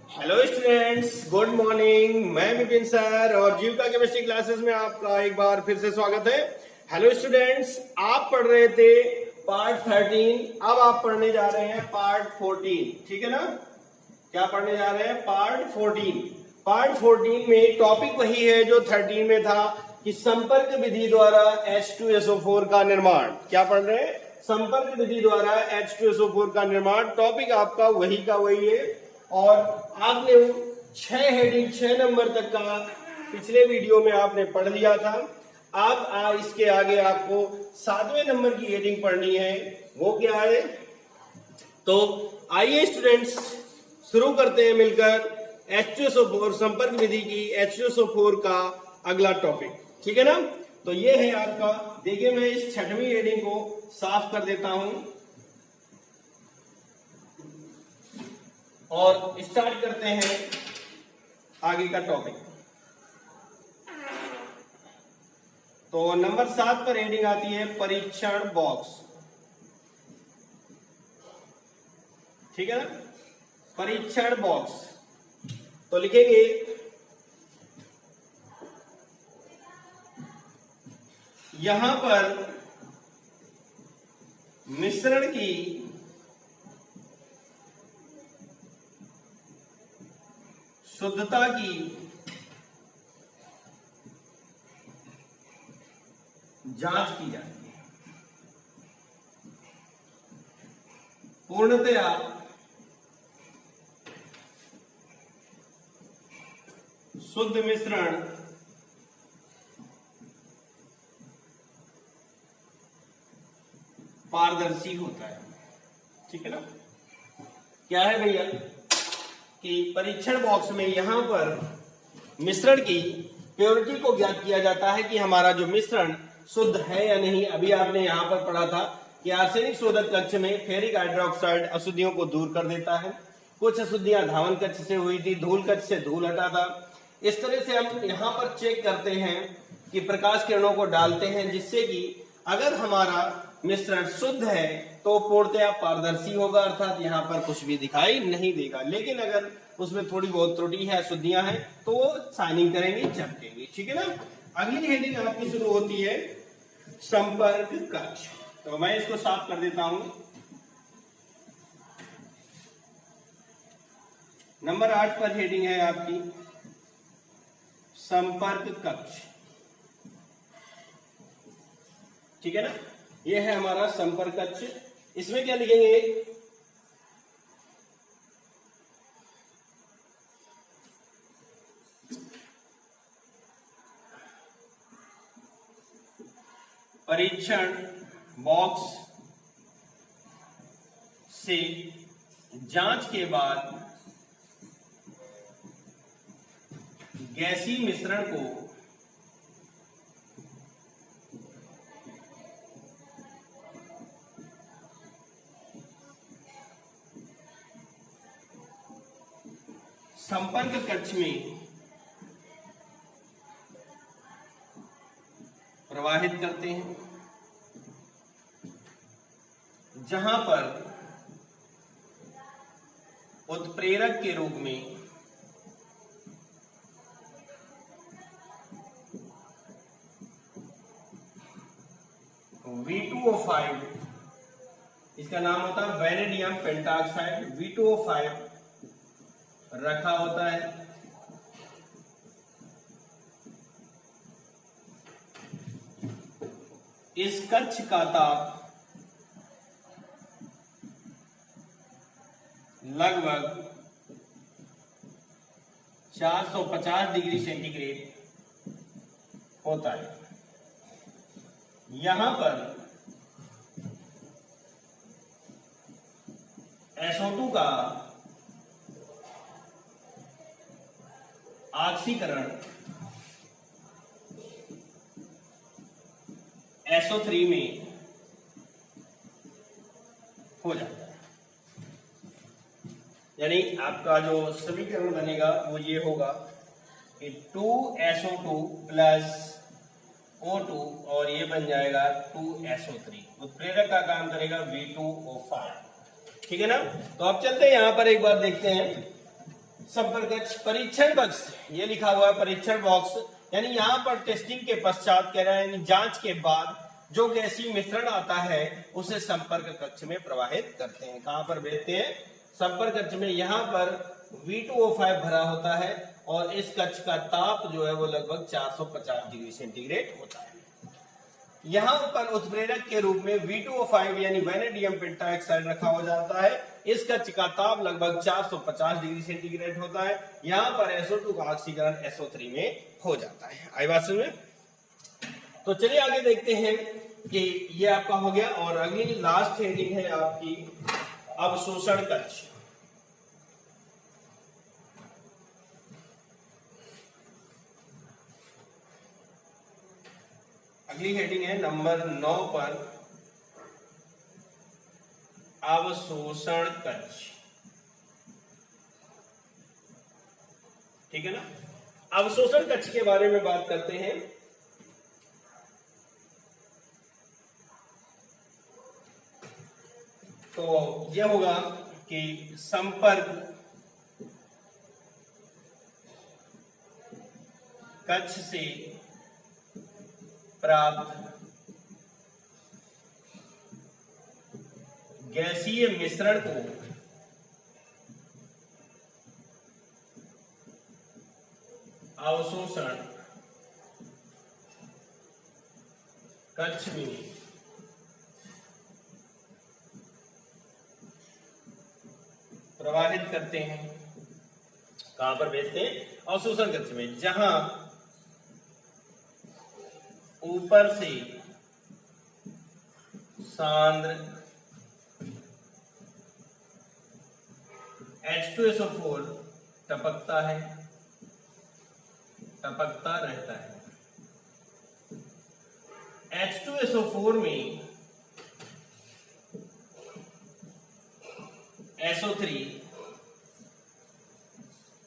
Hello students, good morning. मैं Vipin sir और जीविका chemistry classes में आपका एक बार फिर से स्वागत है। हेलो स्टूडेंट्स, आप पढ़ रहे थे पार्ट 13, अब आप पढ़ने जा रहे हैं पार्ट 14। ठीक है ना? क्या पढ़ने जा रहे हैं? पार्ट 14। पार्ट 14 में टॉपिक वही है जो 13 में था कि संपर्क विधि द्वारा H2SO4 का निर्माण। क्या पढ़ रहे हैं? संपर्क विधि द्वारा H2SO4 का निर्माण। टॉपिक आपका वही का वही है और आपने 6 नंबर तक का पिछले वीडियो में आपने पढ़ लिया था। अब इसके आगे आपको 7वें नंबर की हेडिंग पढ़नी है। वो क्या है? तो आइए स्टूडेंट्स शुरू करते हैं मिलकर H2SO4 संपर्क विधि की H2SO4 का अगला टॉपिक। ठीक है ना? तो ये है आपका। देखिए, मैं इस 6वीं हेडिंग को साफ कर देता हूं और स्टार्ट करते हैं आगे का टॉपिक। तो नंबर 7 पर हेडिंग आती है परीक्षण बॉक्स। ठीक है ना? परीक्षण बॉक्स। तो लिखेंगे यहां पर मिश्रण की शुद्धता की जांच की जाती है। पूर्णतया शुद्ध मिश्रण पारदर्शी होता है। ठीक है ना? क्या है भैया कि परीक्षण बॉक्स में यहां पर मिश्रण की प्योरिटी को ज्ञात किया जाता है कि हमारा जो मिश्रण शुद्ध है या नहीं। अभी आपने यहां पर पढ़ा था कि आर्सेनिक शोधक कक्ष में फेरिक हाइड्रोक्साइड अशुद्धियों को दूर कर देता है। कुछ अशुद्धियां धावन कक्ष से हुई थी, धूल कक्ष से धूल हटा था। इस तरह से हम यहां पर चेक करते हैं कि प्रकाश किरणों को डालते हैं, जिससे कि अगर हमारा मिश्रण शुद्ध है तो पूर्णतया पारदर्शी होगा, अर्थात यहाँ पर कुछ भी दिखाई नहीं देगा। लेकिन अगर उसमें थोड़ी बहुत त्रुटि है, अशुद्धियां हैं, तो वो शाइनिंग करेंगी, चमकेंगी। ठीक है ना? अगली हेडिंग आपकी शुरू होती है संपर्क कक्ष। तो मैं इसको साफ कर देता हूं। नंबर 8 पर हेडिंग है आपकी संपर्क कक्ष। ठीक है ना? ये है हमारा संपर्क कक्ष। इसमें क्या लिखेंगे? परीक्षण बॉक्स से जांच के बाद गैसीय मिश्रण को संपर्क कक्ष में प्रवाहित करते हैं, जहां पर उत्प्रेरक के रूप में V2O5, इसका नाम होता है वैनेडियम पेंटाऑक्साइड, V2O5 रखा होता है। इस कक्ष का ताप लगभग 450 डिग्री सेंटीग्रेड होता है। यहां पर SO2 का ऑक्सीकरण SO3 में हो जाता है। यानी आपका जो समीकरण बनेगा वो ये होगा कि 2SO2 प्लस O2 और ये बन जाएगा 2SO3। उत्प्रेरक का काम करेगा V2O5। ठीक है ना। तो अब चलते हैं यहां पर एक बार देखते हैं संपर्क कक्ष, परीक्षण कक्ष, ये लिखा हुआ है परीक्षण बॉक्स, यानी यहाँ पर टेस्टिंग के पश्चात कह रहा है, यानी जांच के बाद जो गैसीय मिश्रण आता है उसे संपर्क कक्ष में प्रवाहित करते हैं। कहां पर भेजते हैं? संपर्क कक्ष में। यहाँ पर V2O5 भरा होता है और इस कक्ष का ताप जो है वो लगभग 450 डिग्री सेंटीग्रेड होता है। यहाँ पर उत्प्रेरक के रूप में V2O5 यानी वैनेडियम पेंटाऑक्साइड रखा हो जाता है। इस कक्ष का ताप लगभग 450 डिग्री सेंटीग्रेड होता है। यहाँ पर SO2 का ऑक्सीकरण SO3 में हो जाता है। आई बात समझ में? तो चलिए आगे देखते हैं कि ये आपका हो गया। और अगली लास्ट हेडिंग है आपकी अवशोषण कक्ष। अगली हेडिंग है नंबर 9 पर अवशोषण कक्ष। ठीक है ना? अवशोषण कक्ष के बारे में बात करते हैं। तो यह होगा कि संपर्क कक्ष से प्राप्त गैसीय मिश्रण को अवशोषण कक्ष में प्रवाहित करते हैं। कहां पर भेजते हैं? अवशोषण कक्ष में, जहां ऊपर से सांद्र H2SO4 टपकता है, टपकता रहता है। H2SO4 में SO3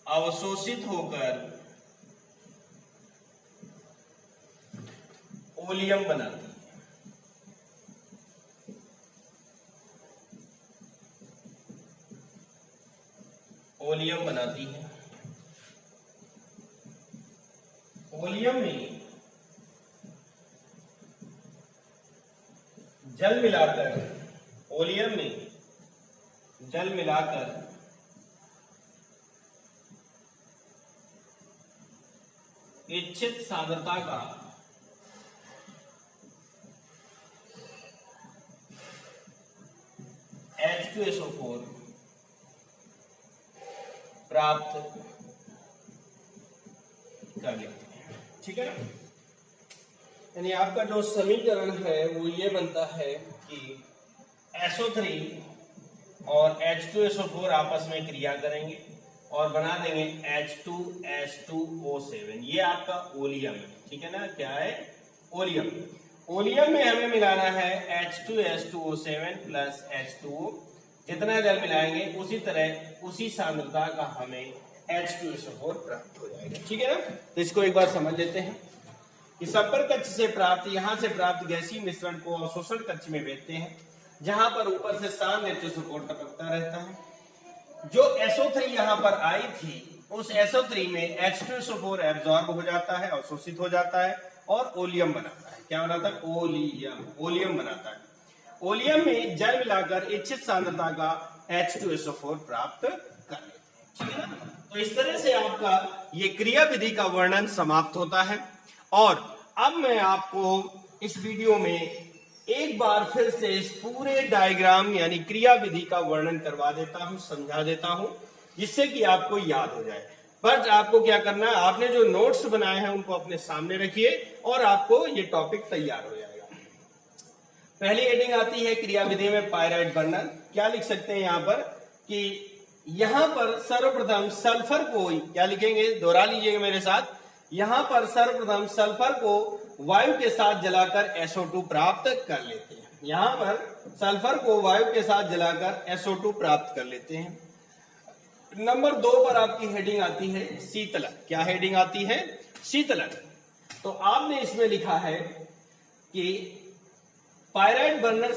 अवशोषित होकर ओलियम बनाती है। ओलियम बनाती है। ओलियम में जल मिलाकर, ओलियम में जल मिलाकर इच्छित सांद्रता का H2SO4 प्राप्त कर लेते हैं। ठीक है ना? यानी आपका जो समीकरण है वो ये बनता है कि SO3 और H2SO4 आपस में क्रिया करेंगे और बना देंगे H2S2O7। ये आपका ओलियम है। ठीक है ना? क्या है? ओलियम। ओलियम में हमें मिलाना है H2S2O7 प्लस H2O। जितना जल मिलाएंगे उसी तरह उसी सांद्रता का हमें H2SO4 प्राप्त हो जाएगा। ठीक है ना? तो इसको एक बार समझ लेते हैं कि संपर्क कक्ष से प्राप्त, यहां से प्राप्त गैसीय मिश्रण को अवशोषण कक्ष में भेजते हैं, जहां पर ऊपर से सांद्र H2SO4 टपकता रहता है। जो SO3 यहां पर आई थी, उस SO3 में H2SO4 एब्जॉर्ब हो जाता है, अवशोषित हो जाता है और ओलियम बनाता है। क्या बनाता है? ओलियम। ओलियम बनाता है। ओलियम में जल मिलाकर इच्छित सांद्रता का H2SO4 प्राप्त कर लेते हैं। ठीक है ना? तो इस तरह से आपका ये क्रिया विधि का वर्णन समाप्त होता है। और अब मैं आपको इस वीडियो में एक बार फिर से इस पूरे डायग्राम यानी क्रिया विधि का वर्णन करवा देता हूं, समझा देता हूं, जिससे कि आपको याद हो जाए। पर आपको क्या करना है, आपने जो नोट्स बनाए हैं उनको अपने सामने रखिए और आपको ये टॉपिक तैयार हो जाएगा। पहली हेडिंग आती है क्रिया विधि में पायराइट बर्नर। क्या लिख सकते हैं यहां पर कि यहां पर सर्वप्रथम सल्फर को, क्या लिखेंगे, दोहरा लीजिएगा मेरे साथ। यहां पर सर्वप्रथम सल्फर को वायु के साथ जलाकर SO2 प्राप्त कर लेते हैं। यहां पर सल्फर को वायु के साथ जलाकर SO2 प्राप्त कर लेते हैं। नंबर 2 पर आपकी हेडिंग आती है शीतलन। क्या हेडिंग आती है? शीतलन। तो आपने इसमें लिखा है कि पायराइट बर्नर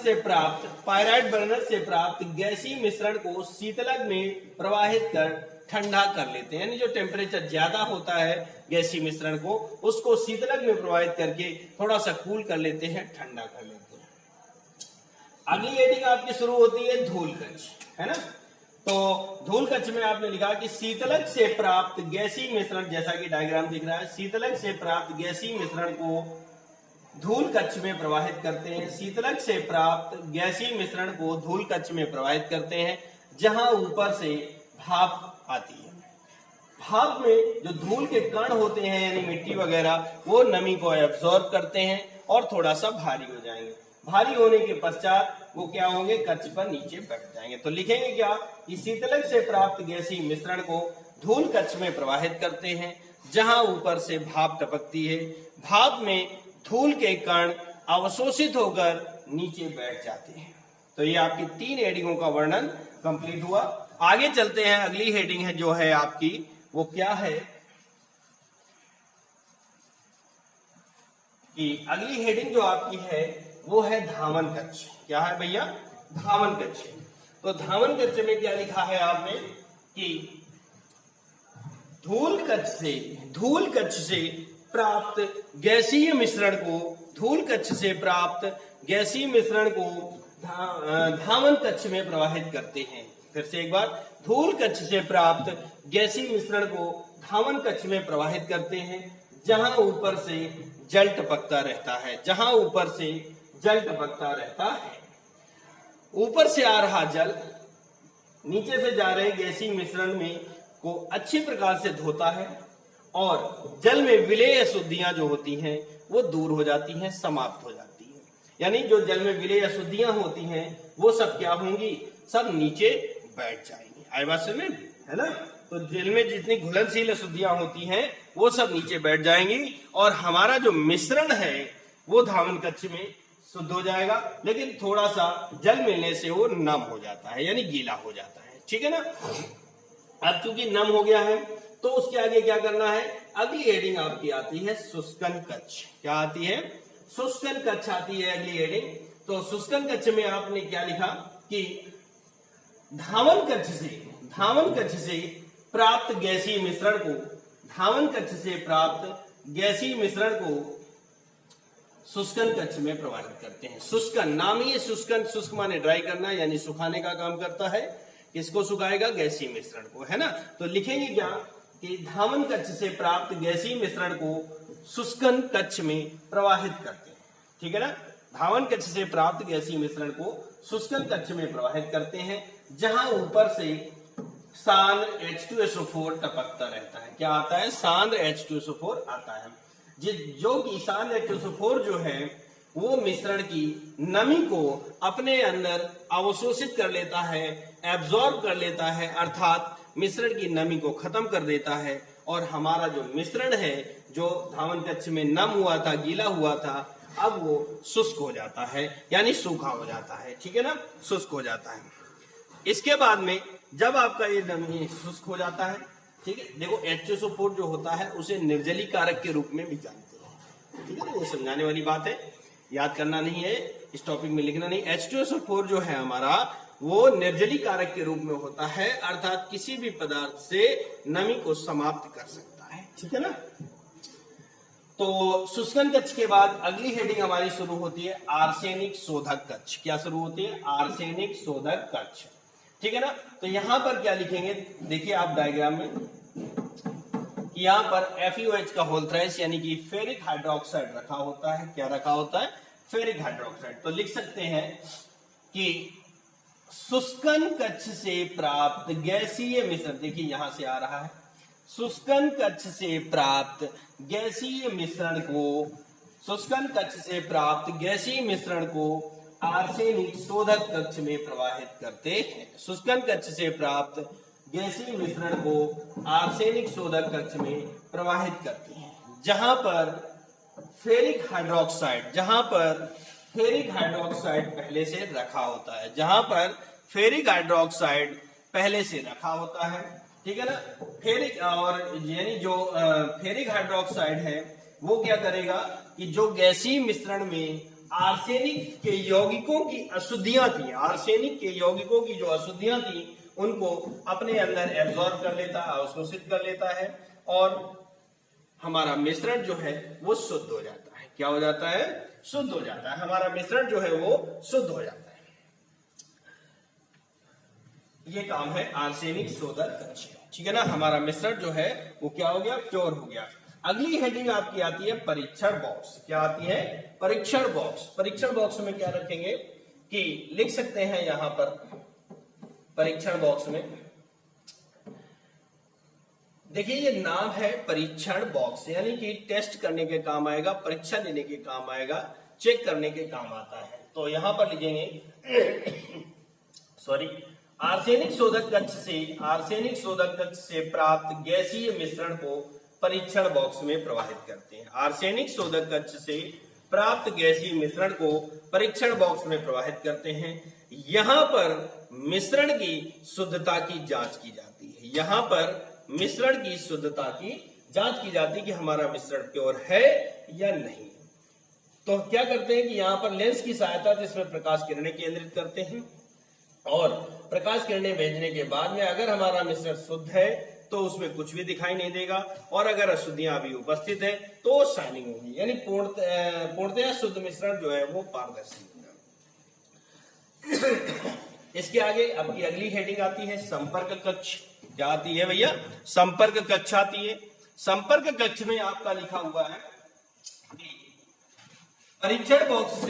से प्राप्त गैसीय मिश्रण को शीतलक में प्रवाहित कर ठंडा कर लेते हैं, यानी जो टेम्परेचर ज्यादा होता है गैसीय मिश्रण को, उसको शीतलक में प्रवाहित करके थोड़ा सा कूल कर लेते हैं, ठंडा कर लेते हैं। अगली हेडिंग आपकी शुरू होती है धूल कक्ष, है ना। तो धूल कक्ष में आपने लिखा कि शीतलक से प्राप्त गैसीय मिश्रण, जैसा कि डायग्राम दिख रहा है, शीतलक से प्राप्त गैसीय मिश्रण को धूल कक्ष में प्रवाहित करते हैं। शीतलक से प्राप्त गैसीय मिश्रण को धूल कक्ष में प्रवाहित करते हैं, जहां ऊपर से भाप आती है। भाप में जो धूल के कण होते हैं यानी मिट्टी वगैरह, वो नमी को एब्जॉर्ब करते हैं और थोड़ा सा भारी हो जाएंगे। भारी होने के पश्चात वो क्या होंगे, कक्ष पर नीचे बैठ जाएंगे। तो लिखेंगे क्या कि शीतलक से प्राप्त गैसीय मिश्रण को धूल कक्ष में प्रवाहित करते हैं, जहां ऊपर से भाप टपकती है। भाप में धूल के कण अवशोषित होकर नीचे बैठ जाते हैं। तो ये आपकी 3 हेडिंगों का वर्णन कंप्लीट हुआ। आगे चलते हैं, अगली हेडिंग है जो है आपकी, वो क्या है कि अगली हेडिंग जो आपकी है वो है धावन कक्ष। क्या है भैया, धावन कक्ष। तो धावन कक्ष में क्या लिखा है आपने कि धूल कक्ष से प्राप्त गैसीय मिश्रण को, धूल कक्ष से प्राप्त गैसीय मिश्रण को धावन कक्ष में प्रवाहित करते हैं। फिर से एक बार, धूल कक्ष से प्राप्त गैसीय मिश्रण को धावन कक्ष में प्रवाहित करते हैं, जहां ऊपर से जल टपकता रहता है, जहां ऊपर से जल टपकता रहता है। ऊपर से आ रहा जल नीचे से जा रहे गैसीय मिश्रण में को अच्छी प्रकार से धोता है और जल में विलेय अशुद्धियां जो होती हैं वो दूर हो जाती हैं, समाप्त हो जाती हैं। यानी जो जल में विलेय अशुद्धियां होती हैं वो सब क्या होंगी, सब नीचे बैठ जाएंगी। आई बात समझ में, है ना। तो जल में जितनी घुलनशील अशुद्धियां होती हैं वो सब नीचे बैठ जाएंगी और हमारा जो मिश्रण है वो धावन कक्ष में शुद्ध हो जाएगा, लेकिन थोड़ा सा जल मिलने से वो नम हो जाता है, यानी गीला हो जाता है। ठीक है ना। अब चूंकि नम हो गया है तो उसके आगे क्या करना है, अगली हेडिंग आपकी आती है शुष्कन कक्ष। क्या आती है, शुष्कन कक्ष आती है अगली हेडिंग। तो शुष्कन कक्ष में आपने क्या लिखा कि धावन कक्ष से प्राप्त गैसीय मिश्रण को, धावन कक्ष से प्राप्त गैसीय मिश्रण को शुष्कन कक्ष में प्रवाहित करते हैं। शुष्कन नाम ही है, शुष्कन, शुष्क माने ड्राई करना, यानी सुखाने का काम करता है। किसको सुखाएगा, गैसीय मिश्रण को, है ना। तो लिखेंगे क्या कि धावन कक्ष से प्राप्त गैसीय मिश्रण को शुष्कन कक्ष में प्रवाहित करते हैं। ठीक है ना। धावन कक्ष से प्राप्त गैसीय मिश्रण को शुष्कन कक्ष में प्रवाहित करते हैं, जहां ऊपर से सांद्र H2SO4 टपकता रहता है। क्या आता है, सांद्र H2SO4 आता है, जो कि सांद्र H2SO4 जो है वो मिश्रण की नमी को अपने अंदर अवशोषित कर लेता है, एब्जॉर्ब कर लेता है, अर्थात मिश्रण की नमी को खत्म कर देता है और हमारा जो मिश्रण है जो धावन कक्ष में नम हुआ था, गीला हुआ था, अब वो शुष्क हो जाता है, यानी सूखा हो जाता है। ठीक है ना, शुष्क हो जाता है। इसके बाद में जब आपका ये नमी शुष्क हो जाता है, ठीक है, देखो H2SO4 जो होता है उसे निर्जली कारक के रूप में भी जानते हैं। ठीक है ना, ये समझाने वाली बात है, याद करना नहीं है, इस टॉपिक में लिखना नहीं। H2SO4 जो है हमारा वो निर्जली कारक के रूप में होता है, अर्थात किसी भी पदार्थ से नमी को समाप्त कर सकता है। ठीक है ना। तो शुष्कन कक्ष के बाद अगली हेडिंग हमारी शुरू होती है आर्सेनिक शोधक कक्ष। क्या शुरू होती है, आर्सेनिक शोधक कक्ष। ठीक है ना। तो यहां पर क्या लिखेंगे, देखिए आप डायग्राम में, यहां पर FeOH का होल थ्राइस यानी कि फेरिक हाइड्रोक्साइड रखा होता है। क्या रखा होता है, फेरिक हाइड्रोक्साइड। तो लिख सकते हैं कि शुष्कन कक्ष से प्राप्त गैसीय मिश्रण, देखिए यहां से आ रहा है, शुष्कन कक्ष से प्राप्त गैसीय मिश्रण को, शुष्कन कक्ष से प्राप्त गैसीय मिश्रण को आर्सेनिक शोधक कक्ष में प्रवाहित करते हैं। शुष्कन कक्ष से प्राप्त गैसीय मिश्रण को आर्सेनिक शोधक कक्ष में प्रवाहित करते हैं, जहां पर फेरिक हाइड्रोक्साइड, पहले से रखा होता है, जहां पर फेरिक हाइड्रोक्साइड पहले से रखा होता है। ठीक है ना। फेरिक और यानी जो फेरिक हाइड्रोक्साइड है वो क्या करेगा कि जो गैसीय मिश्रण में आर्सेनिक के यौगिकों की अशुद्धियां थी, आर्सेनिक के यौगिकों की जो अशुद्धियां थी उनको अपने अंदर एब्जॉर्ब कर लेता है, अवशोषित कर लेता है और हमारा मिश्रण जो है वो शुद्ध हो जाता है। क्या हो जाता है? शुद्ध हो जाता है। हमारा मिश्रण जो है वो शुद्ध हो जाता है। ये काम है आर्सेनिक शोधक कक्ष का, ठीक है ना। हमारा मिश्रण जो है वो क्या हो गया? प्योर हो गया। अगली हेडिंग आपकी आती है परीक्षण बॉक्स। क्या आती है? परीक्षण बॉक्स। परीक्षण बॉक्स में क्या रखेंगे कि लिख सकते हैं यहां पर परीक्षण बॉक्स में, देखिए ये नाम है परीक्षण बॉक्स, यानी कि टेस्ट करने के काम आएगा, परीक्षा लेने के काम आएगा, चेक करने के काम आता है। तो यहां पर लिखेंगे सॉरी, आर्सेनिक शोधक कक्ष से प्राप्त गैसीय मिश्रण को परीक्षण बॉक्स में प्रवाहित करते हैं। आर्सेनिक शोधक कक्ष से प्राप्त गैसीय मिश्रण को परीक्षण बॉक्स में प्रवाहित करते हैं। यहां पर मिश्रण की शुद्धता की जांच की जाती है। यहां पर मिश्रण की शुद्धता की जांच की जाती है कि हमारा मिश्रण प्योर है या नहीं। तो क्या करते हैं कि यहां पर लेंस की सहायता से इसमें प्रकाश किरणें केंद्रित करते हैं और प्रकाश किरणें भेजने के बाद में अगर हमारा मिश्रण शुद्ध है तो उसमें कुछ भी दिखाई नहीं देगा, और अगर अशुद्धियां भी उपस्थित है तो शाइनिंग होगी, यानी पूर्णतया शुद्ध मिश्रण जो है वो पारदर्शी होगा। इसके आगे आपकी अगली हेडिंग आती है संपर्क कक्ष। क्या आती है भैया? संपर्क कक्ष आती है। संपर्क कक्ष में आपका लिखा हुआ है परीक्षण बॉक्स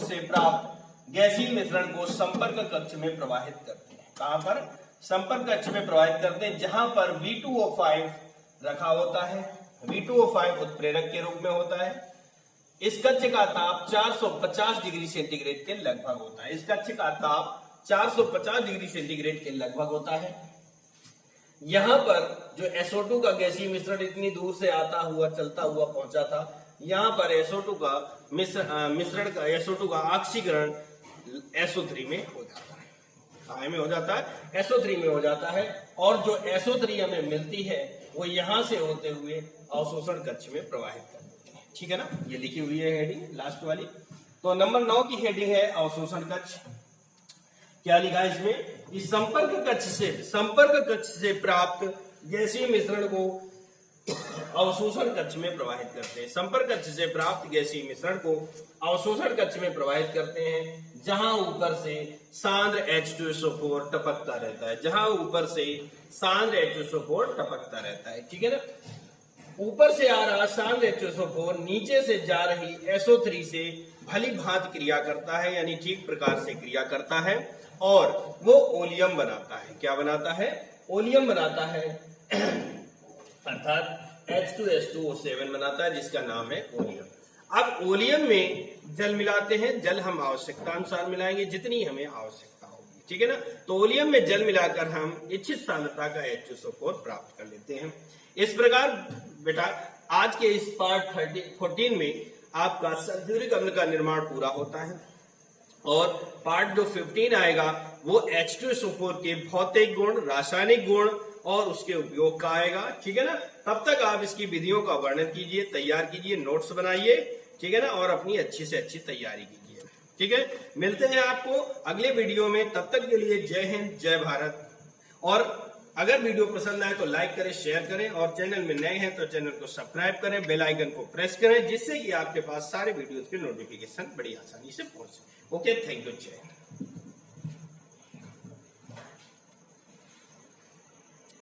से प्राप्त गैसीय मिश्रण को संपर्क कक्ष में प्रवाहित करते हैं। कहां पर? संपर्क कक्ष में प्रवाहित करते हैं, जहां पर V2O5 रखा होता है। V2O5 उत्प्रेरक के रूप में होता है। इस कक्ष का ताप 450 डिग्री सेंटीग्रेड के लगभग होता है। इस कक्ष का ताप 450 डिग्री सेंटीग्रेड के लगभग होता है। यहां पर जो SO2 का गैसीय मिश्रण इतनी दूर से आता हुआ चलता हुआ पहुंचा था, यहां पर SO2 का मिश्रण का SO2 का ऑक्सीकरण SO3 में हो जाता है। काय में हो जाता है? SO3 में हो जाता है। और जो SO3 हमें मिलती है वो यहां से होते हुए अवशोषण कक्ष में प्रवाहित कर देते हैं, ठीक है ना। ये लिखी हुई है हेडिंग लास्ट वाली। तो नंबर 9 की हेडिंग है अवशोषण कक्ष। क्या लिखा है इसमें कि संपर्क कक्ष से प्राप्त गैसीय मिश्रण को अवशोषण कक्ष में प्रवाहित करते हैं। संपर्क कक्ष से प्राप्त गैसीय मिश्रण को अवशोषण कक्ष में प्रवाहित करते हैं, जहां ऊपर से सांद्र H2SO4 टपकता रहता है, ठीक है ना। ऊपर से आ रहा सांद्र H2SO4 नीचे से जा रही SO3 से भली भांति क्रिया करता है, यानी ठीक प्रकार से क्रिया करता है और वो ओलियम बनाता है। क्या बनाता है? ओलियम बनाता है, अर्थात H2S2O7 बनाता है, जिसका नाम है ओलियम। अब ओलियम में जल मिलाते हैं। जल हम आवश्यकता अनुसार मिलाएंगे, जितनी हमें आवश्यकता होगी, ठीक है ना। तो ओलियम में जल मिलाकर हम इच्छित सांद्रता का H2SO4 प्राप्त कर लेते हैं। इस प्रकार बेटा आज के इस पार्ट 14 में आपका सल्फ्यूरिक अम्ल का निर्माण पूरा होता है और पार्ट जो 15 आएगा वो H2SO4 के भौतिक गुण, रासायनिक गुण और उसके उपयोग का आएगा, ठीक है ना। तब तक आप इसकी विधियों का वर्णन कीजिए, तैयार कीजिए, नोट्स बनाइए, ठीक है ना, और अपनी अच्छी से अच्छी तैयारी कीजिए, ठीक है। मिलते हैं आपको अगले वीडियो में, तब तक के लिए जय हिंद, जय भारत। और अगर वीडियो पसंद आए तो लाइक करें, शेयर करें, और चैनल में नए हैं तो चैनल को सब्सक्राइब करें, बेल आइकन को प्रेस करें, जिससे कि आपके पास सारे वीडियोस के नोटिफिकेशन बड़ी आसानी से पहुंचे। ओके, थैंक यू, जय हिंद।